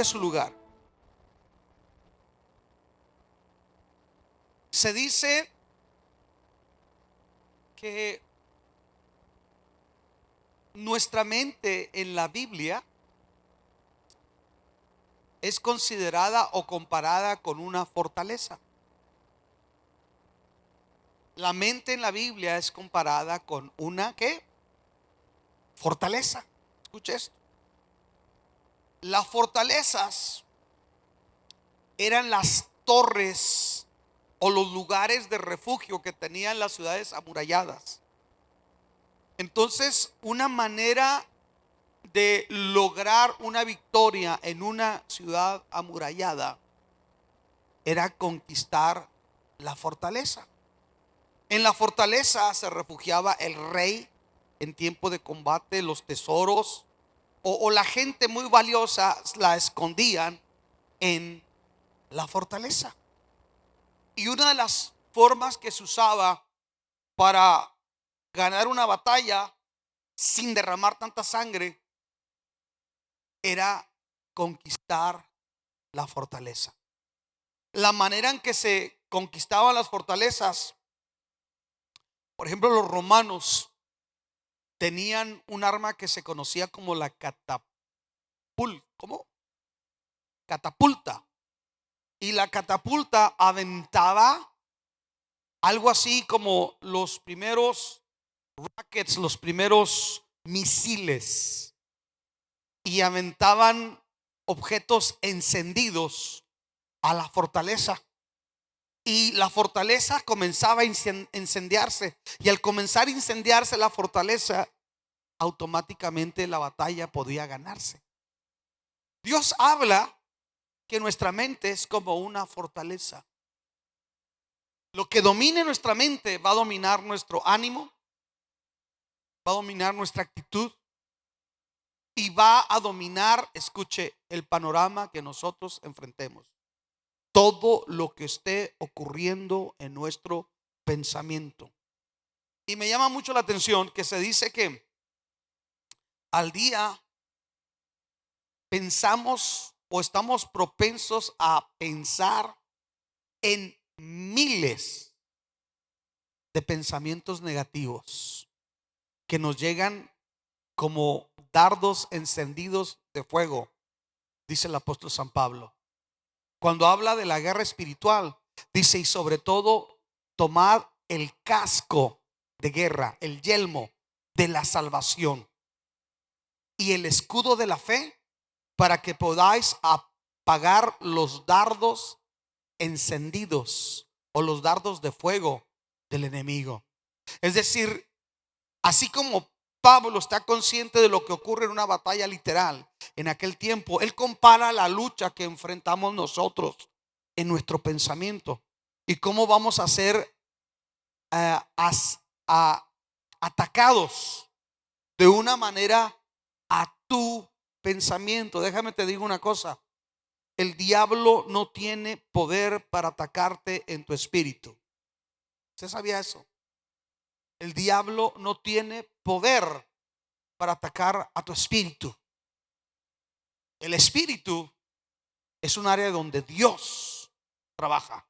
ocupe su lugar. Se dice que nuestra mente en la Biblia es considerada o comparada con una fortaleza. La mente en la Biblia es comparada con una ¿qué? Fortaleza. Escuche esto. Las fortalezas eran las torres o los lugares de refugio que tenían las ciudades amuralladas. Entonces, una manera de lograr una victoria en una ciudad amurallada era conquistar la fortaleza. En la fortaleza se refugiaba el rey en tiempo de combate, los tesoros o la gente muy valiosa la escondían en la fortaleza. Y una de las formas que se usaba para ganar una batalla sin derramar tanta sangre era conquistar la fortaleza. La manera en que se conquistaban las fortalezas, por ejemplo, los romanos tenían un arma que se conocía como la catapulta. Y la catapulta aventaba algo así como los primeros rockets, los primeros misiles, y aventaban objetos encendidos a la fortaleza. Y la fortaleza comenzaba a incendiarse. Y al comenzar a incendiarse la fortaleza, automáticamente la batalla podía ganarse. Dios habla que nuestra mente es como una fortaleza. Lo que domine nuestra mente va a dominar nuestro ánimo, va a dominar nuestra actitud y va a dominar, escuche, el panorama que nosotros enfrentemos. Todo lo que esté ocurriendo en nuestro pensamiento. Y me llama mucho la atención que se dice que al día pensamos o estamos propensos a pensar en miles de pensamientos negativos que nos llegan como dardos encendidos de fuego, dice el apóstol San Pablo. Cuando habla de la guerra espiritual, dice: y sobre todo tomad el casco de guerra, el yelmo de la salvación y el escudo de la fe, para que podáis apagar los dardos encendidos o los dardos de fuego del enemigo. Es decir, así como Pablo está consciente de lo que ocurre en una batalla literal en aquel tiempo, él compara la lucha que enfrentamos nosotros en nuestro pensamiento y cómo vamos a ser atacados de una manera a tu pensamiento. Déjame te digo una cosa: el diablo no tiene poder para atacarte en tu espíritu. ¿Usted sabía eso? El diablo no tiene poder para atacar a tu espíritu. El espíritu es un área donde Dios trabaja,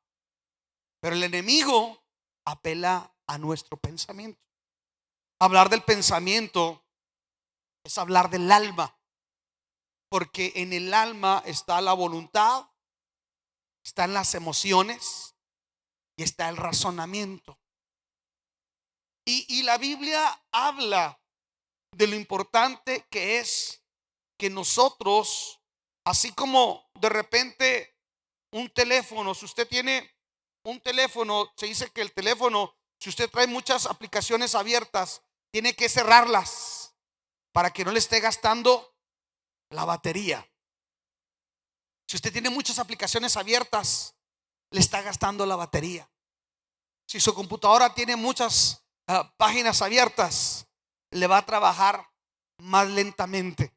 pero el enemigo apela a nuestro pensamiento. Hablar del pensamiento es hablar del alma, porque en el alma está la voluntad, están las emociones y está el razonamiento. Y la Biblia habla de lo importante que es que nosotros, así como de repente un teléfono, si usted tiene un teléfono, se dice que el teléfono, si usted trae muchas aplicaciones abiertas, tiene que cerrarlas para que no le esté gastando la batería. Si usted tiene muchas aplicaciones abiertas, le está gastando la batería. Si su computadora tiene muchas páginas abiertas, le va a trabajar más lentamente.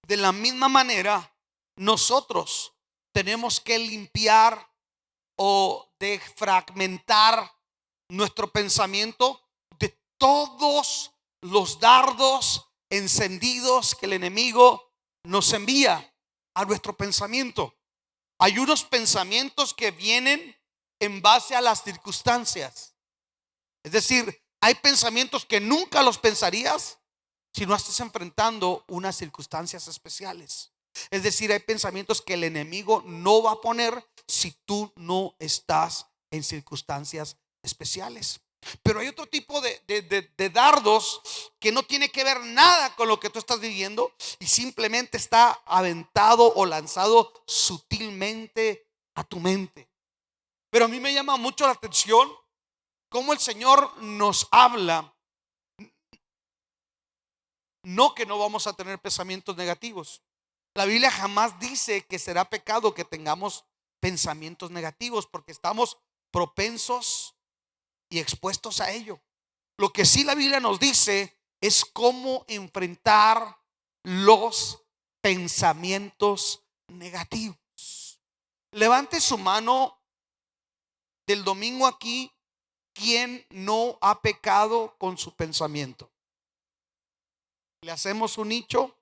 De la misma manera, nosotros tenemos que limpiar o defragmentar nuestro pensamiento de todos los dardos encendidos que el enemigo nos envía. a nuestro pensamiento. Hay unos pensamientos que vienen en base a las circunstancias. Es decir, hay pensamientos que nunca los pensarías si no estás enfrentando unas circunstancias especiales. Es decir, hay pensamientos que el enemigo no va a poner si tú no estás en circunstancias especiales. Pero hay otro tipo de dardos que no tiene que ver nada con lo que tú estás viviendo y simplemente está aventado o lanzado sutilmente a tu mente. Pero a mí me llama mucho la atención cómo el Señor nos habla. No que no vamos a tener pensamientos negativos. La Biblia jamás dice que será pecado que tengamos pensamientos negativos, porque estamos propensos y expuestos a ello. Lo que sí la Biblia nos dice es cómo enfrentar los pensamientos negativos. Levante su mano del domingo aquí, quien no ha pecado con su pensamiento. Le hacemos un nicho,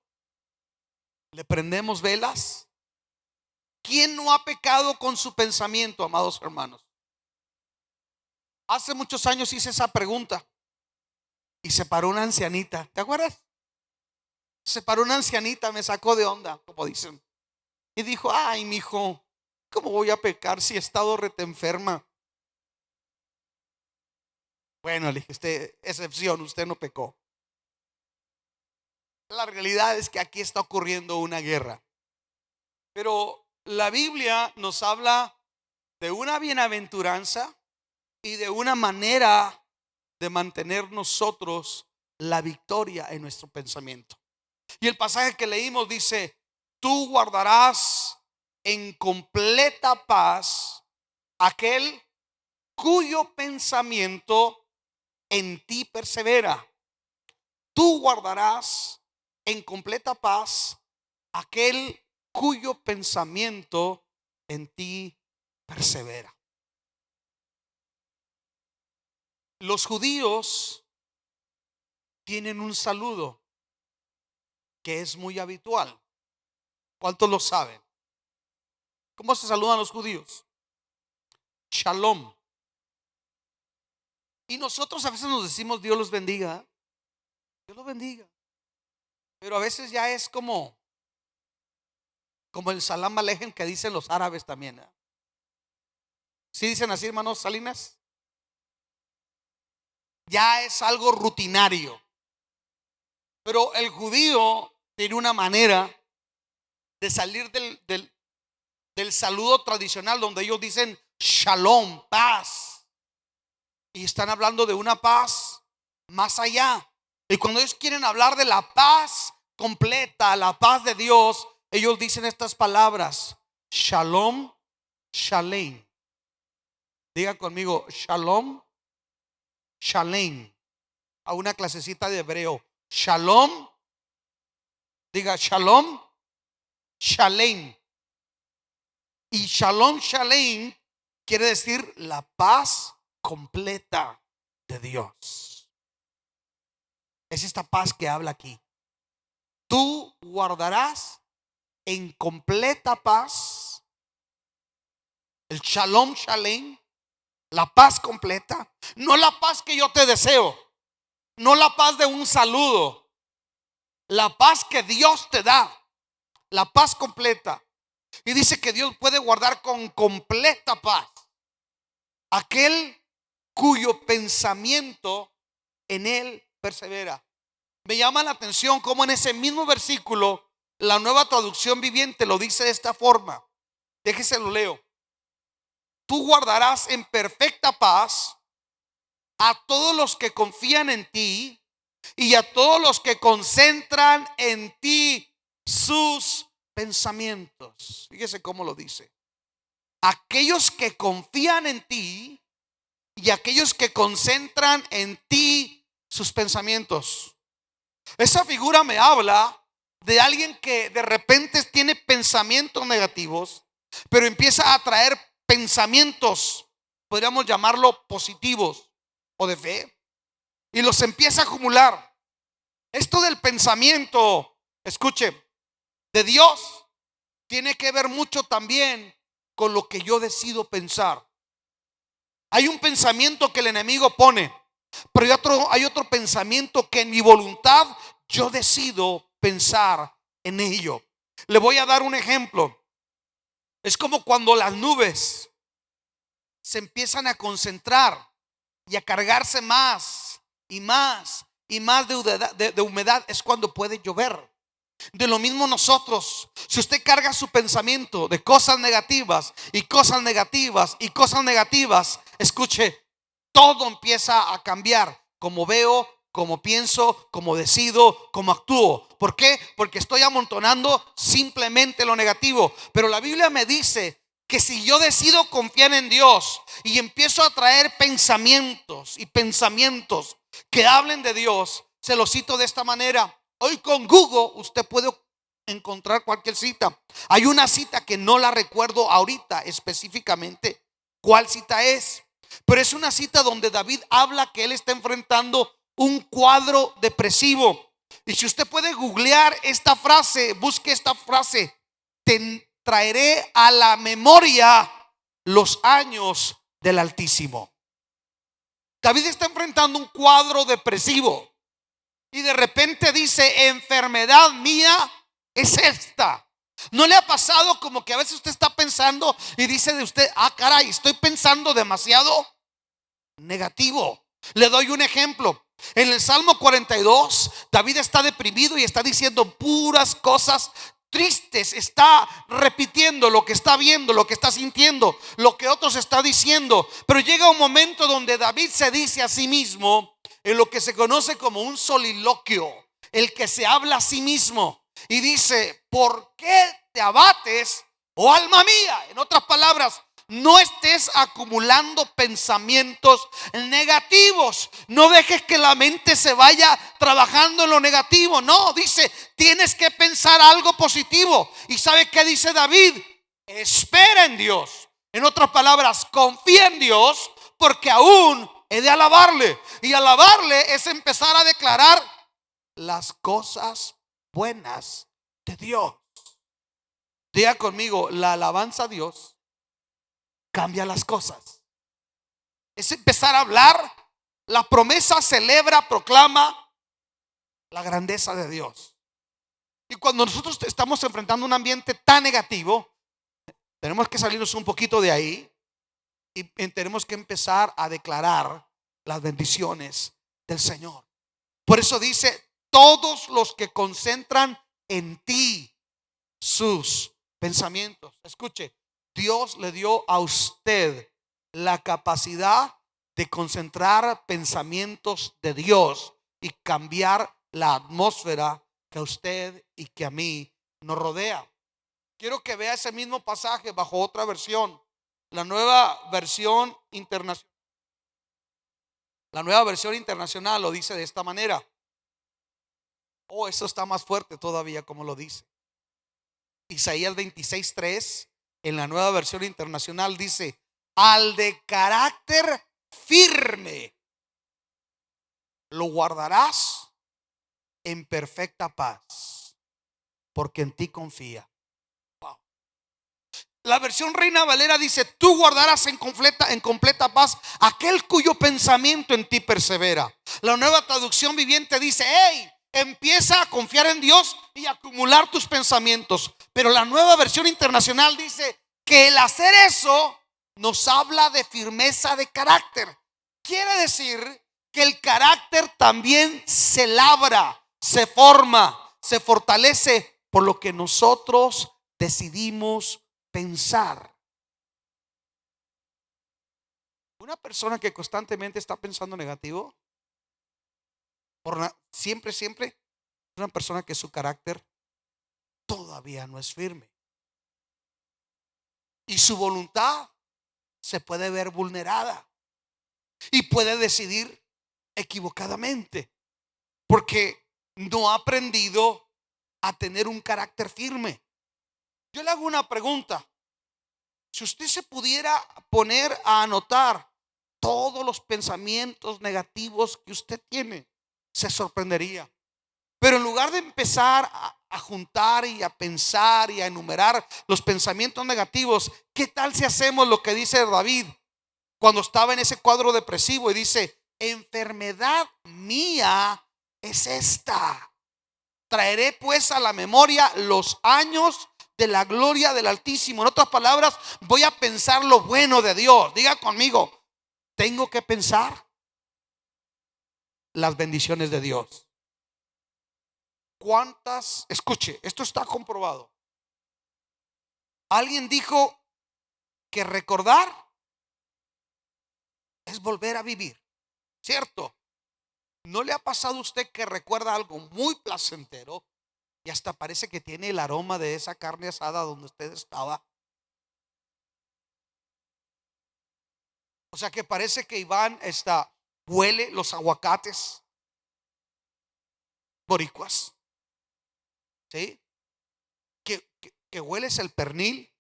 le prendemos velas. ¿Quién no ha pecado con su pensamiento, amados hermanos? Hace muchos años hice esa pregunta y se paró una ancianita. ¿Te acuerdas? Se paró una ancianita, me sacó de onda, como dicen, y dijo: ay, mijo, ¿cómo voy a pecar si he estado rete enferma? Bueno, le dije: usted, excepción, usted no pecó. La realidad es que aquí está ocurriendo una guerra. Pero la Biblia nos habla de una bienaventuranza y de una manera de mantener nosotros la victoria en nuestro pensamiento. Y el pasaje que leímos dice: tú guardarás en completa paz aquel cuyo pensamiento en ti persevera. Tú guardarás en completa paz aquel cuyo pensamiento en ti persevera. Los judíos tienen un saludo que es muy habitual. ¿Cuántos lo saben? ¿Cómo se saludan los judíos? Shalom. Y nosotros a veces nos decimos: Dios los bendiga. Dios los bendiga. Pero a veces ya es como el salam alejem que dicen los árabes también, ¿eh? ¿Sí dicen así, hermanos Salinas? Ya es algo rutinario. Pero el judío tiene una manera de salir del saludo tradicional, donde ellos dicen shalom, paz, y están hablando de una paz más allá. Y cuando ellos quieren hablar de la paz completa, la paz de Dios, ellos dicen estas palabras: shalom, shalem. Diga conmigo: shalom, shalem. A una clasecita de hebreo: shalom. Diga: shalom, shalem. Y shalom, shalem quiere decir la paz completa de Dios. Es esta paz que habla aquí. Tú guardarás en completa paz, el shalom, shalem, la paz completa. No la paz que yo te deseo, no la paz de un saludo, la paz que Dios te da, la paz completa. Y dice que Dios puede guardar con completa paz aquel cuyo pensamiento en él persevera. Me llama la atención cómo en ese mismo versículo la Nueva Traducción Viviente lo dice de esta forma. Déjese lo leo. Tú guardarás en perfecta paz a todos los que confían en ti y a todos los que concentran en ti sus pensamientos. Fíjese cómo lo dice. Aquellos que confían en ti y aquellos que concentran en ti sus pensamientos. Esa figura me habla de alguien que de repente tiene pensamientos negativos, pero empieza a traer pensamientos, podríamos llamarlo positivos o de fe, y los empieza a acumular. Esto del pensamiento, escuche, de Dios tiene que ver mucho también con lo que yo decido pensar. Hay un pensamiento que el enemigo pone, pero hay otro pensamiento que en mi voluntad yo decido pensar en ello. Le voy a dar un ejemplo. Es como cuando las nubes se empiezan a concentrar y a cargarse más y más y más de humedad, es cuando puede llover. De lo mismo nosotros, si usted carga su pensamiento de cosas negativas y cosas negativas y cosas negativas, escuche, todo empieza a cambiar. Como veo, como pienso, como decido, como actúo. ¿Por qué? Porque estoy amontonando simplemente lo negativo. Pero la Biblia me dice que si yo decido confiar en Dios y empiezo a traer pensamientos y pensamientos que hablen de Dios, se los cito de esta manera. Hoy con Google usted puede encontrar cualquier cita. Hay una cita que no la recuerdo ahorita específicamente cuál cita es, pero es una cita donde David habla que él está enfrentando un cuadro depresivo. Y si usted puede googlear esta frase, busque esta frase: te traeré a la memoria los años del Altísimo. David está enfrentando un cuadro depresivo y de repente dice: enfermedad mía es esta. ¿No le ha pasado como que a veces usted está pensando y dice de usted: ah, caray, estoy pensando demasiado negativo? Le doy un ejemplo. En el Salmo 42, David está deprimido y está diciendo puras cosas tristes. Está repitiendo lo que está viendo, lo que está sintiendo, lo que otros está diciendo. Pero llega un momento donde David se dice a sí mismo, en lo que se conoce como un soliloquio, el que se habla a sí mismo, y dice: ¿por qué te abates, oh alma mía? En otras palabras, no estés acumulando pensamientos negativos. No dejes que la mente se vaya trabajando en lo negativo. No, dice, tienes que pensar algo positivo. ¿Y sabe qué dice David? Espera en Dios. En otras palabras, confía en Dios, porque aún he de alabarle. Y alabarle es empezar a declarar las cosas buenas de Dios. Diga conmigo: la alabanza a Dios cambia las cosas. Es empezar a hablar la promesa, celebra, proclama la grandeza de Dios. Y cuando nosotros estamos enfrentando un ambiente tan negativo, tenemos que salirnos un poquito de ahí y tenemos que empezar a declarar las bendiciones del Señor. Por eso dice: todos los que concentran en ti sus pensamientos. Escuche, Dios le dio a usted la capacidad de concentrar pensamientos de Dios y cambiar la atmósfera que a usted y que a mí nos rodea. Quiero que vea ese mismo pasaje bajo otra versión, la nueva versión internacional. La nueva versión internacional lo dice de esta manera. Oh, eso está más fuerte todavía como lo dice. Isaías 26:3 en la nueva versión internacional dice: al de carácter firme lo guardarás en perfecta paz, porque en ti confía. Wow. La versión Reina Valera dice: tú guardarás en completa paz aquel cuyo pensamiento en ti persevera. La nueva traducción viviente dice: hey, empieza a confiar en Dios y a acumular tus pensamientos. Pero la nueva versión internacional dice que el hacer eso nos habla de firmeza de carácter. Quiere decir que el carácter también se labra, se forma, se fortalece por lo que nosotros decidimos pensar. Una persona que constantemente está pensando negativo, siempre es una persona que su carácter todavía no es firme y su voluntad se puede ver vulnerada y puede decidir equivocadamente porque no ha aprendido a tener un carácter firme. Yo le hago una pregunta: si usted se pudiera poner a anotar todos los pensamientos negativos que usted tiene, se sorprendería. Pero en lugar de empezar a juntar y a pensar y a enumerar los pensamientos negativos, ¿qué tal si hacemos lo que dice David cuando estaba en ese cuadro depresivo y dice: enfermedad mía es esta? Traeré pues a la memoria los años de la gloria del Altísimo. En otras palabras, voy a pensar lo bueno de Dios. Diga conmigo: tengo que pensar las bendiciones de Dios. ¿Cuántas? Escuche, esto está comprobado. Alguien dijo que recordar es volver a vivir, ¿cierto? ¿No le ha pasado a usted que recuerda algo muy placentero y hasta parece que tiene el aroma de esa carne asada donde usted estaba? O sea, que parece que Iván huele los aguacates boricuas, ¿sí? Que hueles el pernil.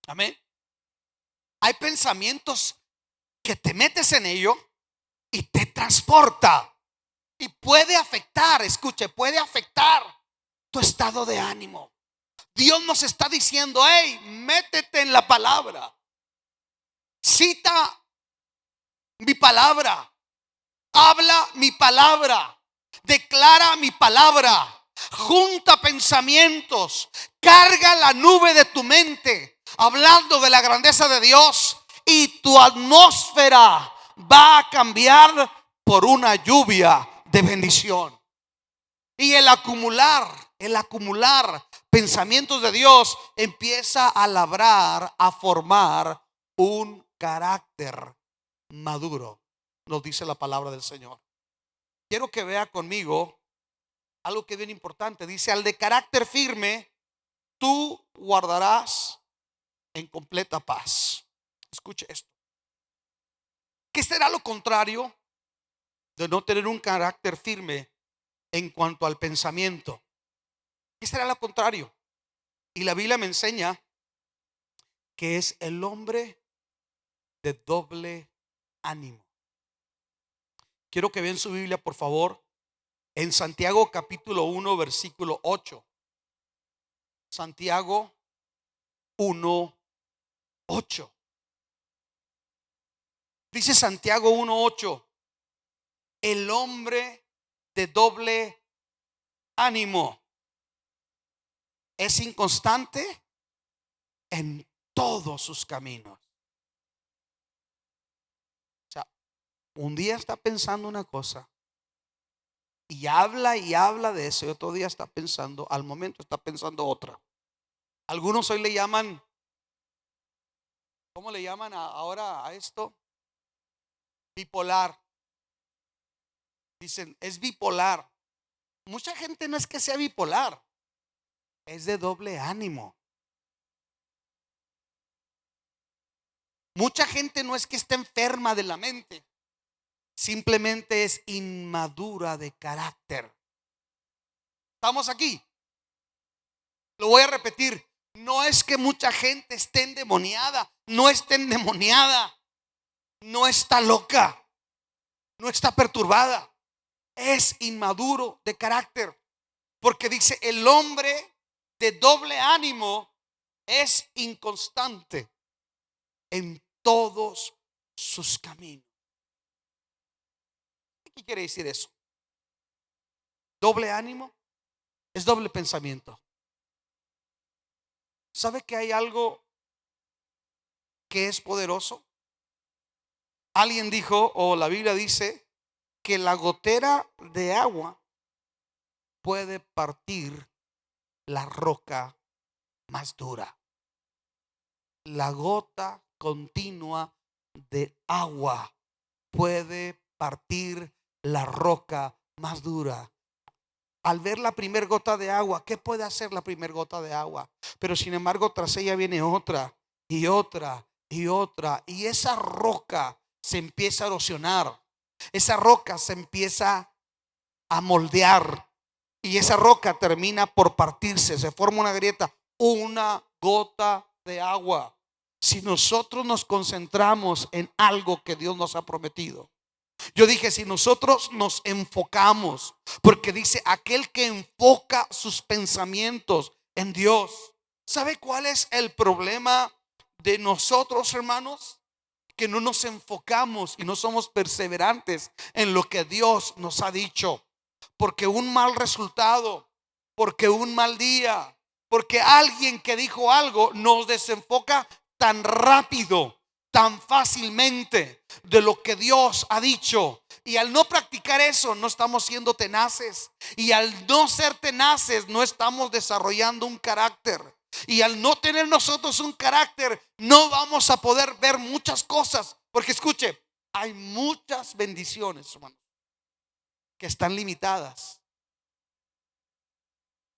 Amén. Hay pensamientos que te metes en ello y te transporta y puede afectar, escuche, puede afectar tu estado de ánimo. Dios nos está diciendo: hey, métete en la palabra, cita mi palabra, habla mi palabra, declara mi palabra, junta pensamientos, carga la nube de tu mente hablando de la grandeza de Dios, y tu atmósfera va a cambiar por una lluvia de bendición. Y el acumular pensamientos de Dios empieza a labrar, a formar un carácter maduro, nos dice la palabra del Señor. Quiero que vea conmigo algo que es bien importante. Dice: al de carácter firme, tú guardarás en completa paz. Escuche esto. ¿Qué será lo contrario de no tener un carácter firme en cuanto al pensamiento? ¿Qué será lo contrario? Y la Biblia me enseña que es el hombre de doble ánimo. Quiero que vean su Biblia, por favor, en Santiago capítulo 1 versículo 8. Santiago 1:8. Dice Santiago 1:8: el hombre de doble ánimo es inconstante en todos sus caminos. O sea, un día está pensando una cosa y habla de eso, y otro día está pensando, al momento está pensando otra. Algunos hoy le llaman, ¿cómo le llaman ahora a esto? Bipolar. Dicen: es bipolar. Mucha gente no es que sea bipolar, es de doble ánimo. Mucha gente no es que esté enferma de la mente, simplemente es inmadura de carácter. ¿Estamos aquí? Lo voy a repetir: no es que mucha gente esté endemoniada, no está endemoniada, no está loca, no está perturbada, es inmaduro de carácter. Porque dice: el hombre de doble ánimo es inconstante en todos sus caminos. ¿Qué quiere decir eso? Doble ánimo es doble pensamiento. ¿Sabe que hay algo que es poderoso? Alguien dijo, o la Biblia dice, que la gotera de agua puede partir la roca más dura. La gota continua de agua puede partir la roca más dura. Al ver la primer gota de agua, ¿qué puede hacer la primer gota de agua? Pero sin embargo, tras ella viene otra y otra y otra, y esa roca se empieza a erosionar, esa roca se empieza a moldear, y esa roca termina por partirse, se forma una grieta, una gota de agua. Si nosotros nos concentramos en algo que Dios nos ha prometido, Yo dije, si nosotros nos enfocamos, porque dice, aquel que enfoca sus pensamientos en Dios. ¿Sabe cuál es el problema de nosotros, hermanos? Que no nos enfocamos y no somos perseverantes en lo que Dios nos ha dicho. Porque un mal resultado, porque un mal día, porque alguien que dijo algo nos desenfoca tan rápido, tan fácilmente de lo que Dios ha dicho. Y al no practicar eso, no estamos siendo tenaces. Y al no ser tenaces, no estamos desarrollando un carácter. Y al no tener nosotros un carácter, no vamos a poder ver muchas cosas. Porque escuche, hay muchas bendiciones, hermano, que están limitadas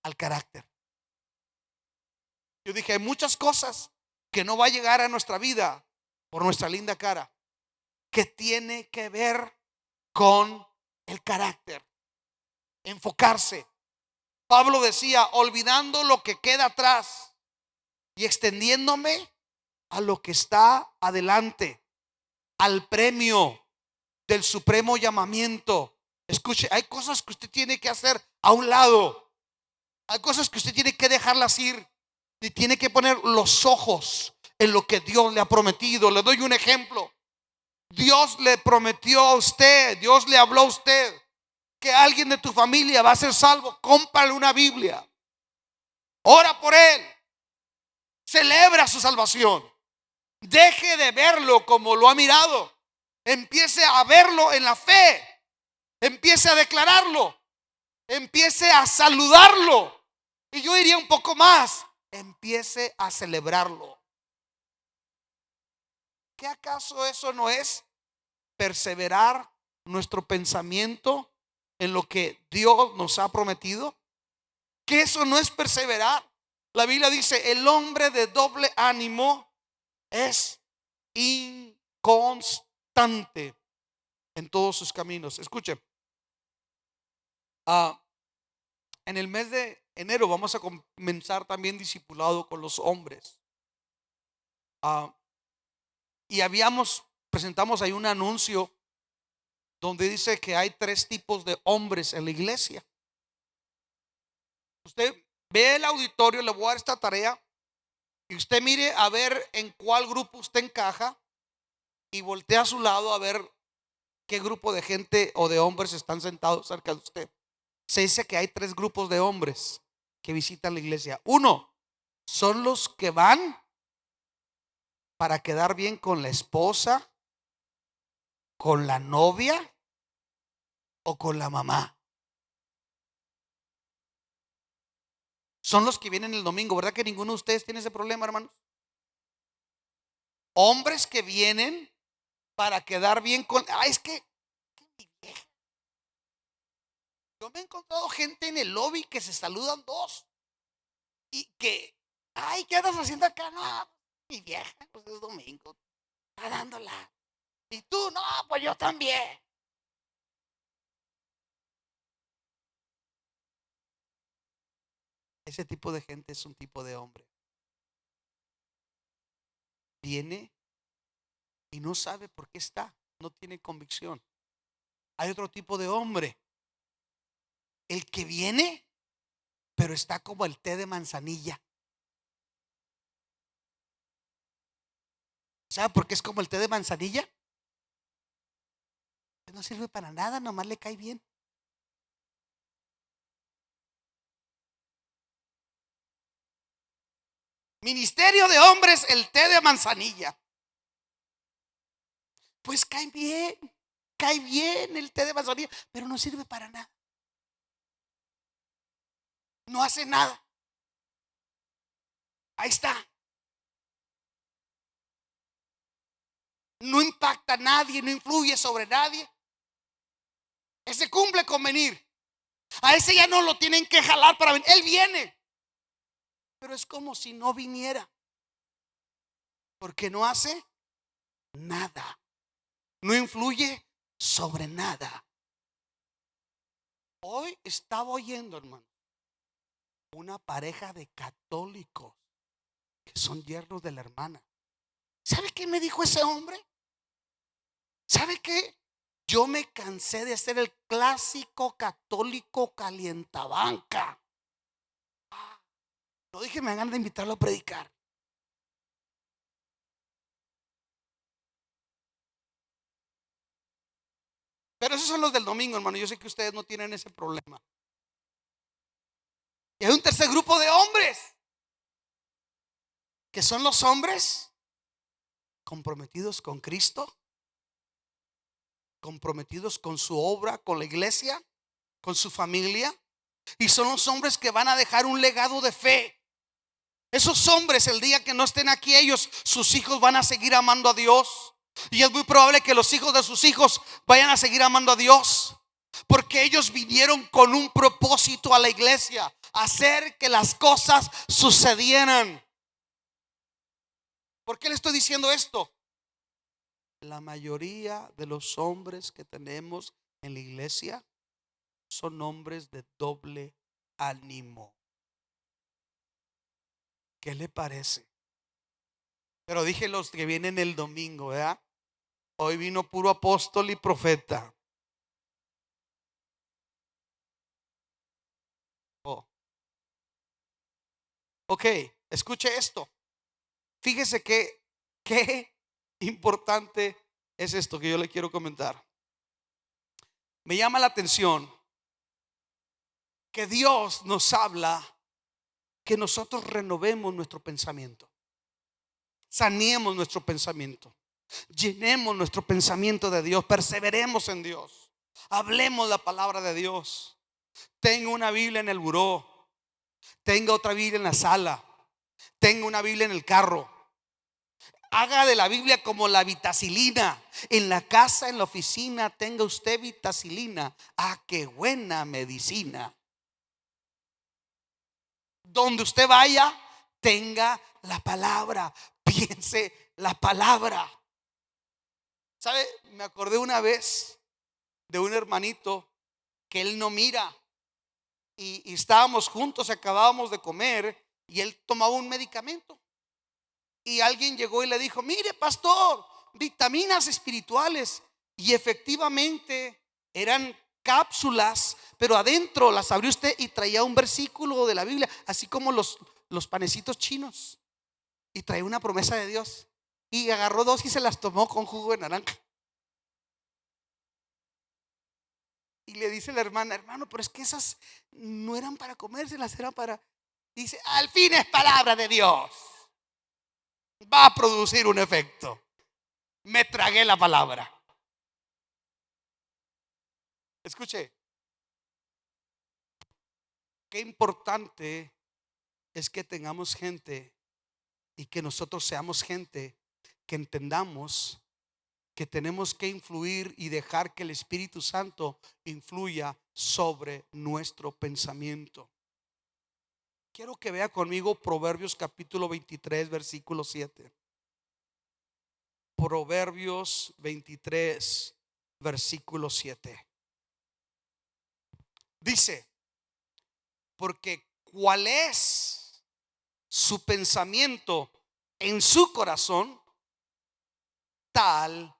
al carácter. Yo dije, hay muchas cosas que no va a llegar a nuestra vida por nuestra linda cara, que tiene que ver con el carácter. Enfocarse. Pablo decía, olvidando lo que queda atrás y extendiéndome a lo que está adelante, al premio del supremo llamamiento. Escuche, hay cosas que usted tiene que hacer a un lado. Hay cosas que usted tiene que dejarlas ir y tiene que poner los ojos en lo que Dios le ha prometido. Le doy un ejemplo. Dios le prometió a usted, Dios le habló a usted que alguien de tu familia va a ser salvo. Cómprale una Biblia, ora por él, celebra su salvación. Deje de verlo como lo ha mirado, empiece a verlo en la fe, empiece a declararlo, empiece a saludarlo. Y yo diría un poco más, empiece a celebrarlo. ¿Qué acaso eso no es perseverar nuestro pensamiento en lo que Dios nos ha prometido? ¿Que eso no es perseverar? La Biblia dice, el hombre de doble ánimo es inconstante en todos sus caminos. Escuche, en el mes de enero vamos a comenzar también discipulado con los hombres. Y presentamos ahí un anuncio donde dice que hay 3 tipos de hombres en la iglesia. Usted ve el auditorio, le voy a dar esta tarea y usted mire a ver en cuál grupo usted encaja y voltea a su lado a ver qué grupo de gente o de hombres están sentados cerca de usted. Se dice que hay 3 grupos de hombres que visitan la iglesia. Uno, son los que van para quedar bien con la esposa, con la novia o con la mamá. Son los que vienen el domingo. ¿Verdad que ninguno de ustedes tiene ese problema, hermanos? Hombres que vienen para quedar bien con... es que yo me he encontrado gente en el lobby que se saludan 2 y que, ¿qué andas haciendo acá? No, mi vieja, pues es domingo, está dándola. Y tú, no, pues yo también. Ese tipo de gente es un tipo de hombre. Viene y no sabe por qué está, no tiene convicción. Hay otro tipo de hombre, el que viene, pero está como el té de manzanilla. ¿Sabe por qué es como el té de manzanilla? No sirve para nada, nomás le cae bien. Ministerio de hombres, el té de manzanilla. Pues cae bien el té de manzanilla, pero no sirve para nada. No hace nada. Ahí está. No impacta a nadie, no influye sobre nadie. Ese cumple con venir. A ese ya no lo tienen que jalar para venir. Él viene. Pero es como si no viniera. Porque no hace nada. No influye sobre nada. Hoy estaba oyendo, hermano, una pareja de católicos que son yernos de la hermana. ¿Sabe qué me dijo ese hombre? ¿Sabe qué? Yo me cansé de ser el clásico católico calientabanca. No dije me hagan de invitarlo a predicar. Pero esos son los del domingo, hermano. Yo sé que ustedes no tienen ese problema. Y hay un tercer grupo de hombres, que son los hombres comprometidos con Cristo, comprometidos con su obra, con la iglesia, con su familia. Y son los hombres que van a dejar un legado de fe. Esos hombres, el día que no estén aquí ellos, sus hijos van a seguir amando a Dios. Y es muy probable que los hijos de sus hijos vayan a seguir amando a Dios, porque ellos vinieron con un propósito a la iglesia: hacer que las cosas sucedieran. ¿Por qué le estoy diciendo esto? La mayoría de los hombres que tenemos en la iglesia son hombres de doble ánimo. ¿Qué le parece? Pero dije los que vienen el domingo, ¿verdad? Hoy vino puro apóstol y profeta. Oh. Ok, escuche esto. Fíjese que qué importante es esto que yo le quiero comentar. Me llama la atención que Dios nos habla que nosotros renovemos nuestro pensamiento, saneemos nuestro pensamiento, llenemos nuestro pensamiento de Dios, perseveremos en Dios, hablemos la palabra de Dios. Tengo una Biblia en el buró, tenga otra Biblia en la sala, tenga una Biblia en el carro. Haga de la Biblia como la vitacilina. En la casa, en la oficina, tenga usted vitacilina. Ah, qué buena medicina. Donde usted vaya, tenga la palabra, piense la palabra. ¿Sabe? Me acordé una vez de un hermanito que él no mira, y estábamos juntos, acabábamos de comer, y él tomaba un medicamento. Y alguien llegó y le dijo: mire, pastor, vitaminas espirituales. Y efectivamente eran cápsulas, pero adentro las abrió usted y traía un versículo de la Biblia, así como los panecitos chinos, y traía una promesa de Dios. Y agarró dos y se las tomó con jugo de naranja. Y le dice la hermana: hermano, pero es que esas no eran para comérselas, eran para... Dice: al fin es palabra de Dios, va a producir un efecto. Me tragué la palabra. Escuche, qué importante es que tengamos gente y que nosotros seamos gente que entendamos que tenemos que influir y dejar que el Espíritu Santo influya sobre nuestro pensamiento. Quiero que vea conmigo Proverbios capítulo 23, versículo 7. Proverbios 23, versículo 7. Dice: porque cuál es su pensamiento en su corazón, tal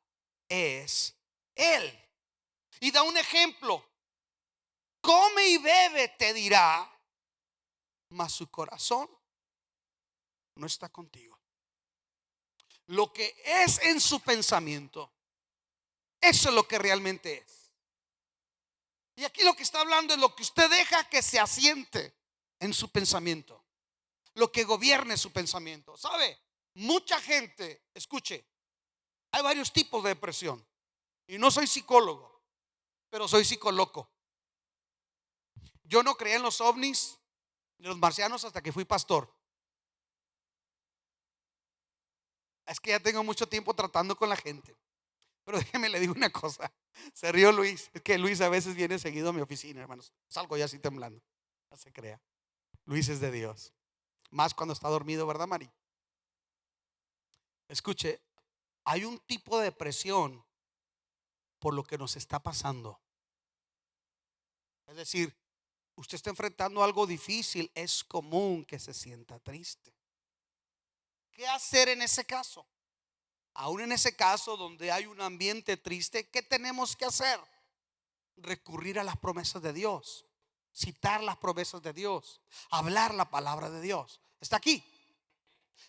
es él. Y da un ejemplo: come y bebe, te dirá, mas su corazón no está contigo. Lo que es en su pensamiento, eso es lo que realmente es. Y aquí lo que está hablando es lo que usted deja que se asiente en su pensamiento, lo que gobierne su pensamiento. ¿Sabe? Mucha gente, escuche, hay varios tipos de depresión. Y no soy psicólogo, pero soy psicólogo. Yo no creía en los ovnis ni los marcianos hasta que fui pastor. Es que ya tengo mucho tiempo tratando con la gente. Pero déjeme le digo una cosa. Se rió Luis. Es que Luis a veces viene seguido a mi oficina, hermanos. Salgo ya así temblando. No se crea. Luis es de Dios. Más cuando está dormido, ¿verdad, Mari? Escuche, hay un tipo de depresión por lo que nos está pasando. Es decir, usted está enfrentando algo difícil, es común que se sienta triste. ¿Qué hacer en ese caso? Aún en ese caso donde hay un ambiente triste, ¿qué tenemos que hacer? Recurrir a las promesas de Dios, citar las promesas de Dios, hablar la palabra de Dios. Está aquí.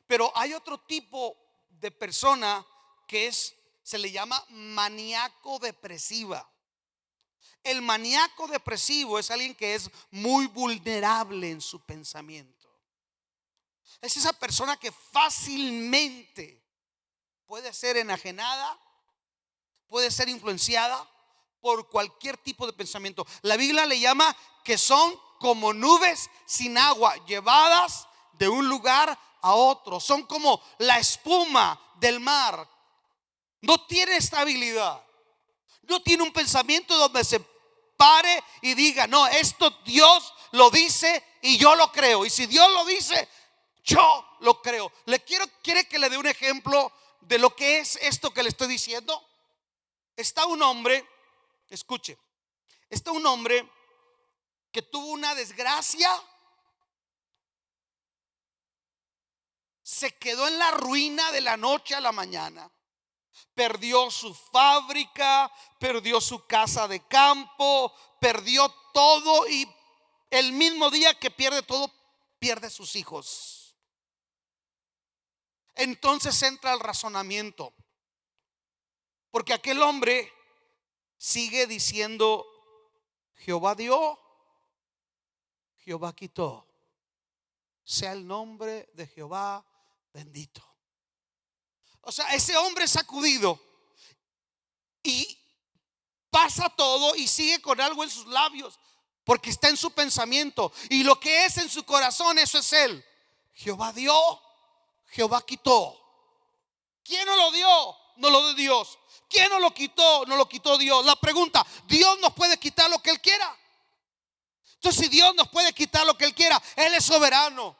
Pero hay otro tipo de persona que se le llama maníaco depresiva. El maníaco depresivo es alguien que es muy vulnerable en su pensamiento. Es esa persona que fácilmente puede ser enajenada, puede ser influenciada por cualquier tipo de pensamiento. La Biblia le llama que son como nubes sin agua, llevadas de un lugar a otro. Son como la espuma del mar. No tiene estabilidad. No tiene un pensamiento donde se pare y diga: no, esto Dios lo dice y yo lo creo. Y si Dios lo dice, yo lo creo. ¿Quiere que le dé un ejemplo de lo que es esto que le estoy diciendo? Está un hombre, escuche, está un hombre que tuvo una desgracia, se quedó en la ruina de la noche a la mañana. Perdió su fábrica, perdió su casa de campo, perdió todo, y el mismo día que pierde todo, pierde sus hijos. Entonces entra el razonamiento, porque aquel hombre sigue diciendo: Jehová dio, Jehová quitó, sea el nombre de Jehová bendito. O sea, ese hombre es sacudido y pasa todo y sigue con algo en sus labios, porque está en su pensamiento, y lo que es en su corazón, eso es él. Jehová dio, Jehová quitó. ¿Quién no lo dio? No lo dio Dios. ¿Quién no lo quitó? No lo quitó Dios. La pregunta: ¿Dios nos puede quitar lo que Él quiera? Entonces, si Dios nos puede quitar lo que Él quiera, Él es soberano,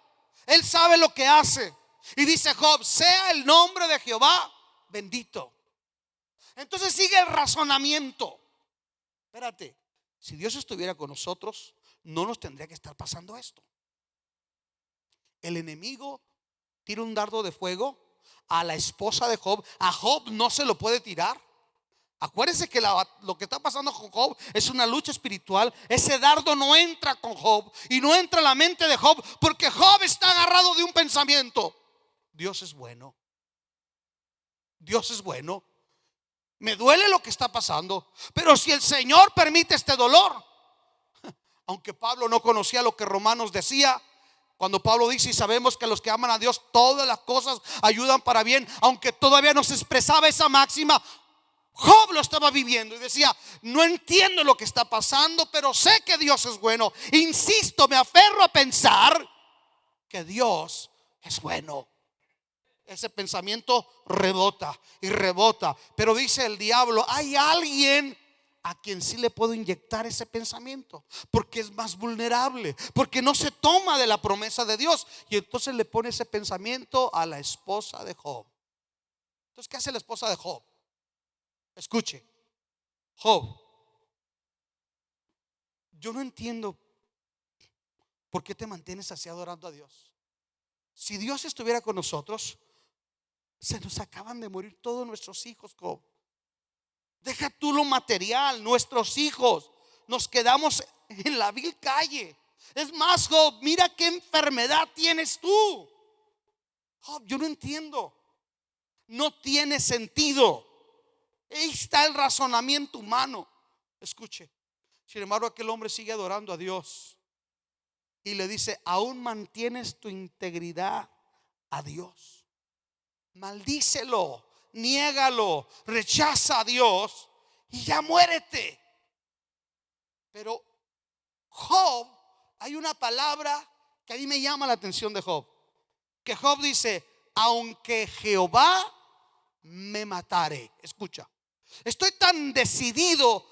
Él sabe lo que hace. Y dice Job: sea el nombre de Jehová bendito. Entonces sigue el razonamiento. Espérate, si Dios estuviera con nosotros, no nos tendría que estar pasando esto. El enemigo tira un dardo de fuego a la esposa de Job. A Job no se lo puede tirar. Acuérdense que lo que está pasando con Job es una lucha espiritual. Ese dardo no entra con Job y no entra en la mente de Job, porque Job está agarrado de un pensamiento: Dios es bueno, Dios es bueno. Me duele lo que está pasando, pero si el Señor permite este dolor. Aunque Pablo no conocía lo que Romanos decía, cuando Pablo dice: y sabemos que a los que aman a Dios todas las cosas ayudan para bien, aunque todavía no se expresaba esa máxima, Job lo estaba viviendo y decía: no entiendo lo que está pasando, pero sé que Dios es bueno. Insisto, me aferro a pensar que Dios es bueno. Ese pensamiento rebota y rebota, pero dice el diablo: hay alguien a quien sí le puedo inyectar ese pensamiento, porque es más vulnerable, porque no se toma de la promesa de Dios. Y entonces le pone ese pensamiento a la esposa de Job. Entonces, ¿qué hace la esposa de Job? Escuche: Job, yo no entiendo por qué te mantienes así adorando a Dios. Si Dios estuviera con nosotros, se nos acaban de morir todos nuestros hijos, Job. Deja tú lo material, nuestros hijos, nos quedamos en la vil calle. Es más, Job, mira qué enfermedad tienes tú. Job, yo no entiendo. No tiene sentido. Ahí está el razonamiento humano. Escuche, sin embargo, aquel hombre sigue adorando a Dios y le dice: aún mantienes tu integridad a Dios. Maldícelo, niégalo, rechaza a Dios y ya muérete. Pero Job, hay una palabra que a mí me llama la atención de Job, que Job dice: aunque Jehová me matare. Escucha, estoy tan decidido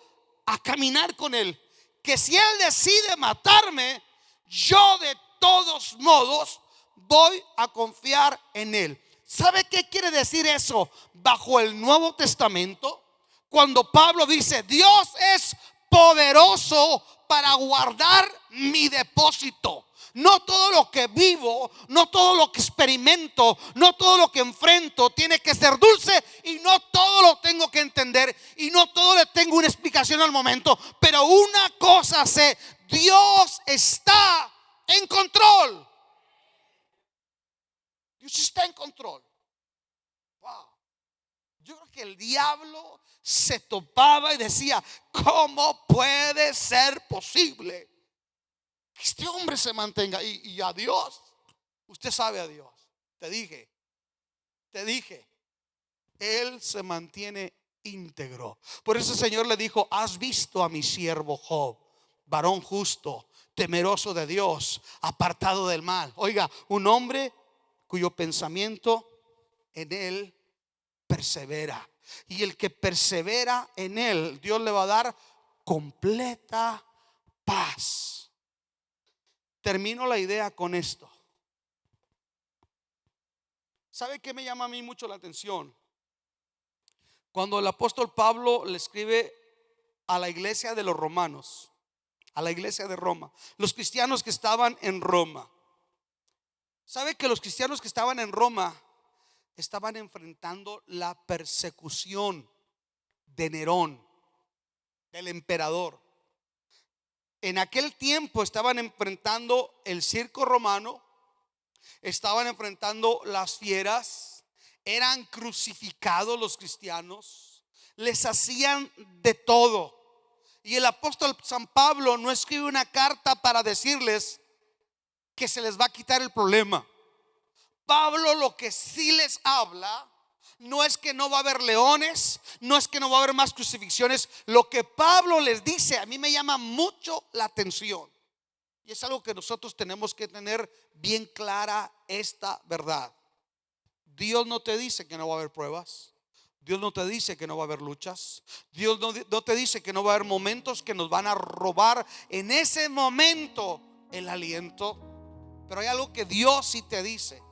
a caminar con Él, que si Él decide matarme, yo de todos modos voy a confiar en Él. ¿Sabe qué quiere decir eso bajo el Nuevo Testamento? Cuando Pablo dice: Dios es poderoso para guardar mi depósito. No todo lo que vivo, no todo lo que experimento, no todo lo que enfrento tiene que ser dulce, y no todo lo tengo que entender, y no todo le tengo una explicación al momento. Pero una cosa sé: Dios está en control. Dios está en control. Wow. Yo creo que el diablo se topaba y decía: ¿cómo puede ser posible que este hombre se mantenga? Y a Dios, usted sabe a Dios. Te dije, Él se mantiene íntegro. Por eso el Señor le dijo: has visto a mi siervo Job, varón justo, temeroso de Dios, apartado del mal. Oiga, un hombre cuyo pensamiento en Él persevera. Y el que persevera en Él, Dios le va a dar completa paz. Termino la idea con esto. ¿Sabe qué me llama a mí mucho la atención? Cuando el apóstol Pablo le escribe a la iglesia de los romanos, a la iglesia de Roma, los cristianos que estaban en Roma. ¿Sabe que los cristianos que estaban en Roma estaban enfrentando la persecución de Nerón, del emperador? En aquel tiempo estaban enfrentando el circo romano, estaban enfrentando las fieras, eran crucificados los cristianos, les hacían de todo. Y el apóstol San Pablo no escribe una carta para decirles que se les va a quitar el problema. Pablo lo que sí les habla no es que no va a haber leones, no es que no va a haber más crucifixiones. Lo que Pablo les dice a mí me llama mucho la atención, y es algo que nosotros tenemos que tener bien clara esta verdad. Dios no te dice que no va a haber pruebas. Dios no te dice que no va a haber luchas. Dios no te dice que no va a haber momentos que nos van a robar en ese momento el aliento. Pero hay algo que Dios sí te dice,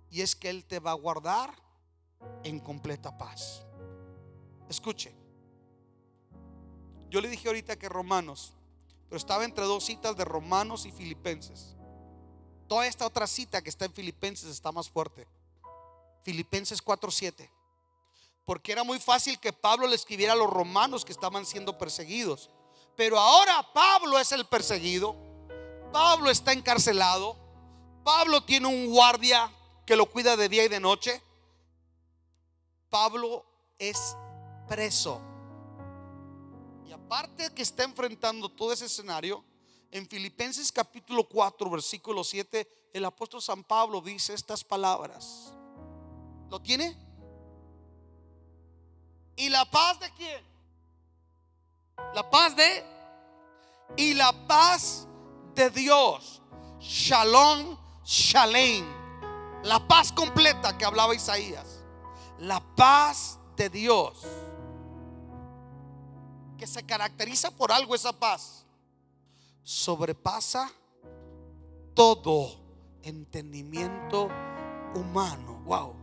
y es que Él te va a guardar en completa paz. Escuche, yo le dije ahorita que Romanos, pero estaba entre dos citas de Romanos y Filipenses. Toda esta otra cita que está en Filipenses está más fuerte. Filipenses 4:7. Porque era muy fácil que Pablo le escribiera a los romanos que estaban siendo perseguidos, pero ahora Pablo es el perseguido. Pablo está encarcelado. Pablo tiene un guardia que lo cuida de día y de noche. Pablo es preso. Y aparte que está enfrentando todo ese escenario, en Filipenses capítulo 4 versículo 7, el apóstol San Pablo dice estas palabras. ¿Lo tiene? ¿Y la paz de quién? La paz de, y la paz de Dios, Shalom, Shalem, la paz completa que hablaba Isaías, la paz de Dios, que se caracteriza por algo, esa paz sobrepasa todo entendimiento humano. Wow.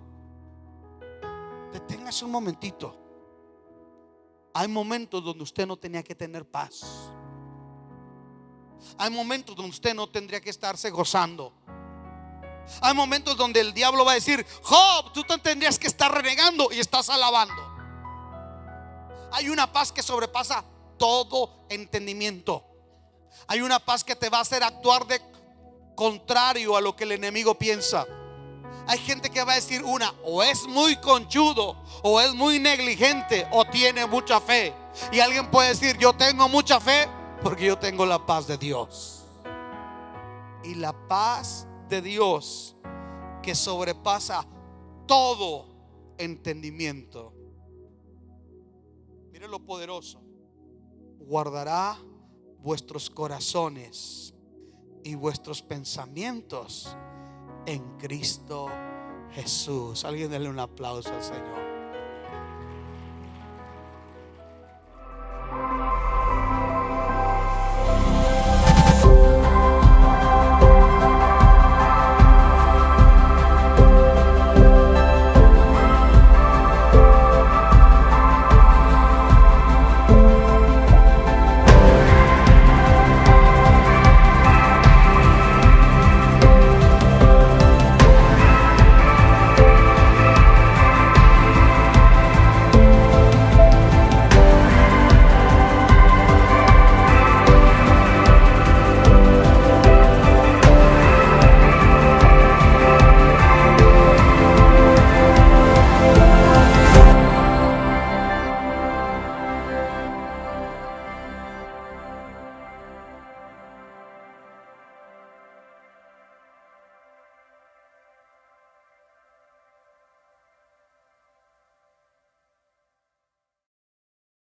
Deténgase un momentito. Hay momentos donde usted no tenía que tener paz. Hay momentos donde usted no tendría que estarse gozando. Hay momentos donde el diablo va a decir: Job, tú tendrías que estar renegando, y estás alabando. Hay una paz que sobrepasa todo entendimiento. Hay una paz que te va a hacer actuar de contrario a lo que el enemigo piensa. Hay gente que va a decir o es muy conchudo, o es muy negligente, o tiene mucha fe. Y alguien puede decir: yo tengo mucha fe porque yo tengo la paz de Dios. Y la paz de Dios, que sobrepasa todo entendimiento, mire lo poderoso, guardará vuestros corazones y vuestros pensamientos en Cristo Jesús. Alguien denle un aplauso al Señor.